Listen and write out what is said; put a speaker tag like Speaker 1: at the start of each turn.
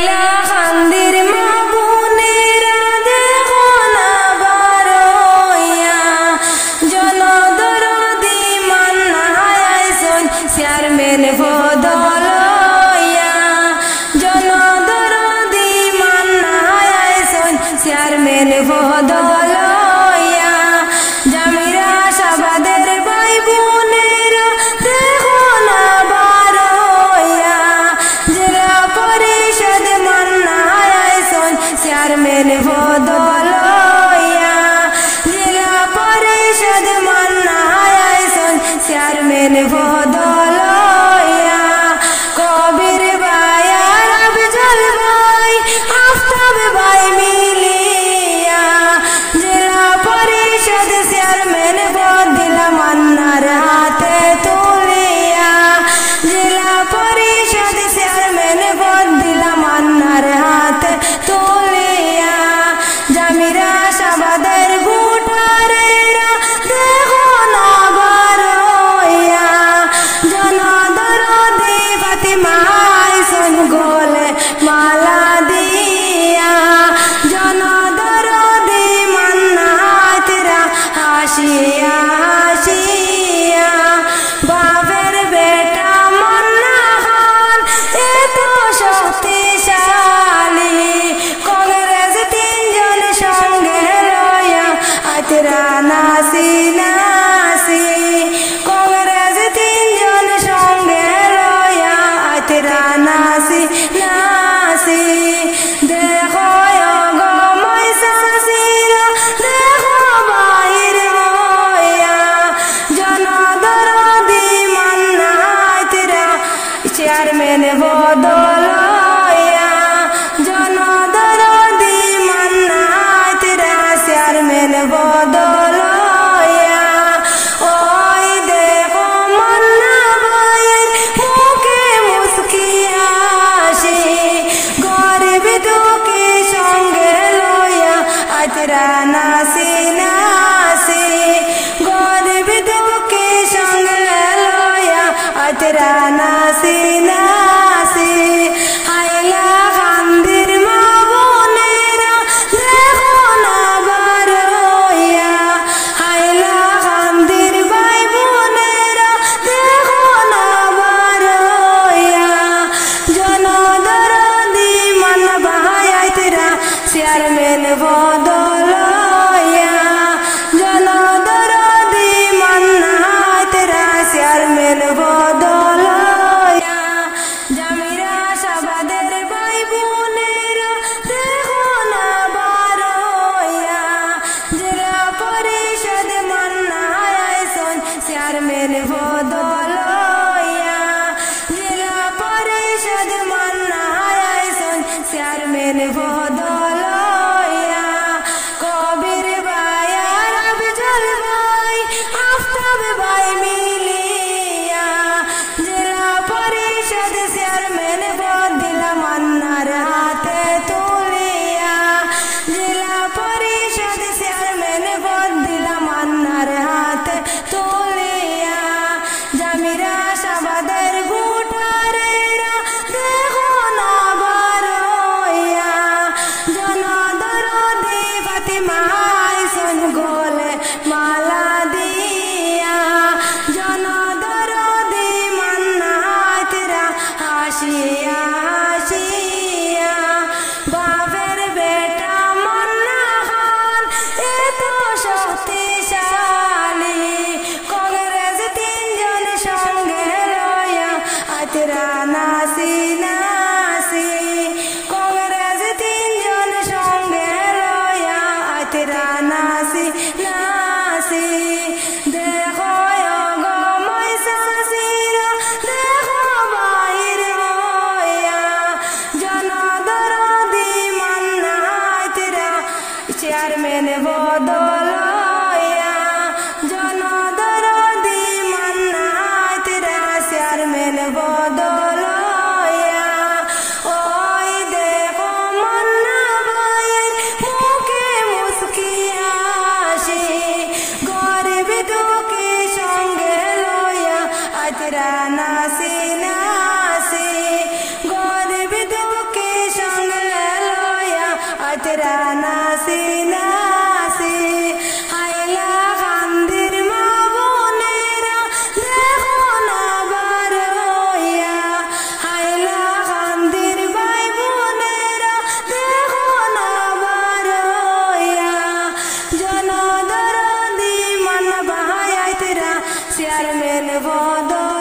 Speaker 1: হাইলা খান্দির মা বোনেরা দেখো না বারোয়া জনদরদি মান্না আইসন চেয়ারম্যান বদলয়া জনদরদি মান্না আইসন চেয়ারম্যান বদলয়া জামিরা শাবাদের ভাই বোনেরা দেখো না বারোয়া জেলা পরিষদ মান্না আইসন চেয়ারম্যান বদলয়া জেলা পরিষদ মান্না আইসন চেয়ারম্যান বদলয়া কবির ভাই আর আফজল ভাই আফতাব ভাই মিলিয়া জেলা পরিষদ চেয়ারম্যান বদলা মান্নার হাতে তুলিয়া জেলা পরিষদ চেয়ারম্যান বদলা মান্নার হাতে তুলিয়া জামিরা শাবাদের গুটারেরা দেখো না বারোয়া জনদরদি ফাতিমা আইসন গোলে মালা দিয়া জনদরদি মান্না হাতরা হাসিয়া হাসিয়া বাপের বেটা মান্না খান এত শক্তিশালী কংগ্রেস তিনজন সঙ্গে লয়া আতরা নাসি নাসি কংগ্রেস তিনজন সঙ্গে লয়া আতরা নাসি নাসি দেখো গো ময়সাসিরা দেখো বাহির হইয়া জনদরদি মান্না আতরা চেয়ারম্যান বদলয়া জনদরদি মান্না আতরা চেয়ারম্যান বদলয়া ওই দেখো মান্না ভাইয়ের মুখে মুস্কি হাসি গরিব দুঃখী সঙ্গে লয়া আতরা নাসি নাসি গরিব দুঃখী সঙ্গে লয়া আতরা নাসি নাসি হাইলা খান্দির মা বোনেরা দেখো না বারোয়া হাইলা খান্দির ভাই বোনেরা দেখো না বারোয়া জনদরদি মান্না ভাই আইতরা চেয়ারম্যান বদলয়া জনদরদি মান্না আইতরা চেয়ারম্যান বদলয়া জামিরা শাবাদের ভাই বোনেরা দেখো না বারোয়া জেলা পরিষদ মান্না আইসন চেয়ারম্যান বদলয়া জেলা পরিষদ মান্না আইসন চেয়ারম্যান বদলয়া কবির ভাই আর আফজল ভাই আফতাব ভাই মিলিয়া জেলা পরিষদ চেয়ারম্যান বদলা মান্নার হাতে তুলিয়া জেলা পরিষদ চেয়ারম্যান বদলা মান্নার হাতে তুলিয়া জামিরা শাবাদের গুটারেরা দেখো না বারোয়া জনদরদি ফাতিমা আইসন গোলে মালা দিয়া জনদরদি মান্না হাতরা হাসিয়া হাসিয়া বাপের বেটা মান্না খান এত শক্তিশালী কংগ্রেস তিনজন সঙ্গে লয়া আতরা নাসি নাসি কংগ্রেস তিনজন সঙ্গে লয়া আতরা নাসি নাসি দেখো গো ময়সাসিরা দেখো বাহির হইয়া জনদরদি মান্না আতরা চেয়ারম্যান বদলয়া জনদরদি মান্না আতরা চেয়ারম্যান বদলয়া ওই দেখো মান্না ভাইয়ের মুখে মুস্কি হাসি গরিব দুঃখী সঙ্গে লয়া আতরা নাসি নাসি গরিব দুঃখী সঙ্গে দেন বদল